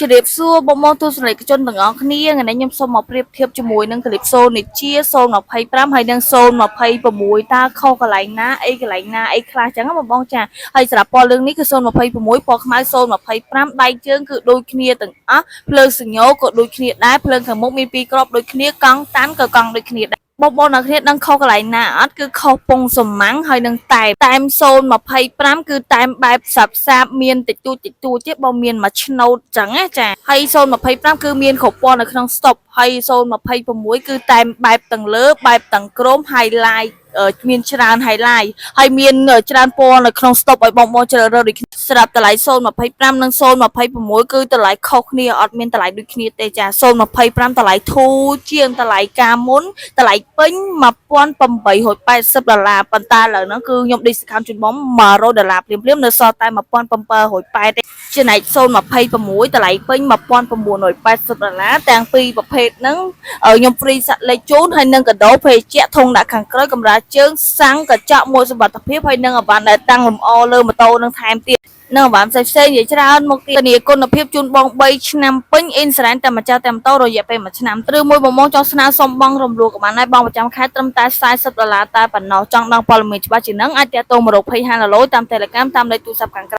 ជ្រាបសួរបងប្អូនទស្សនិកជនទាំងអស់គ្នាថ្ងៃនេះខ្ញុំសូមមកប្រៀបធៀបជាមួយនឹង Calypso នេះជា 025 ហើយនិង 026 តើខុសកន្លែងណាអីកន្លែងណាអីខ្លះចឹងបងប្អូនចាហើយសម្រាប់ពណ៌លឿងនេះគឺ 026 ពណ៌ខ្មៅ 025 ដៃជើងគឺដូចគ្នាទាំងអស់ភ្លើងសញ្ញោក៏ដូចគ្នាដែរភ្លើងខាងមុខមាន2គ្រាប់ដូចគ្នាកង់តាន់ក៏កង់ដូចគ្នាដែរបងប្អូនអ្នកគ្នាដឹងខុសកន្លែងណាអត់គឺខុសពងសំម៉ាំងហើយនឹងតែម025គឺតែមបែបសាបមានតិចតួចទេបើមានមួយឆ្នោតចឹងណាចាហើយ025គឺមានគ្រប់ពណ៌នៅក្នុងស្តុបហើយ026គឺតែមបែបទាំងលើបែបទាំងក្រោម highlight មានច្រើន highlight ហើយមានច្រើនពណ៌នៅក្នុងស្តុបឲ្យបងប្អូនជ្រើសរើសដូចគ្នាស្រាប់តម្លៃ025និង026គឺតម្លៃខុសគ្នាអត់មានតម្លៃដូចគ្នាទេចា025តម្លៃធូរជាងតម្លៃការមុនតម្លៃពេញ$1880ប៉ុន្តែឥឡូវហ្នឹងគឺខ្ញុំ discount ជូនបង$100ភ្លាមនៅសល់តែ$1780ទេចំណែក026តម្លៃពេញ$1980ទាំងពីរប្រភេទហ្នឹងខ្ញុំ free សាក់លេខជូនហើយនឹងកាដូភេសជ្ជៈធុងដាក់ខាងក្រោយកម្រាលជើងសាំងកញ្ចក់មួយសុវត្ថិភាពហើយនឹងអវ៉ាន់ដែលតាំងលម្អលើម៉ូតូនឹងថែមទៀតនៅអវ៉ាន់ផ្សេងៗនិយាយច្រើនមកទៀតធានាគុណភាពជូនបង3ឆ្នាំពេញអ៊ីនស្រែនតែម្ចាស់តែម៉ូតូរយៈពេល1ឆ្នាំឬមួយបងចង់ស្នើសុំបងរំលោះក៏បានដែរបងប្រចាំខែត្រឹមតែ$40តែប៉ុណ្ណោះចង់ដឹងព័ត៌មានច្បាស់ជាងនឹងអាចទាក់ទងមករក Page Halo តាម Telegram តាមលេខទូរស័ព្ទខាងក្រោម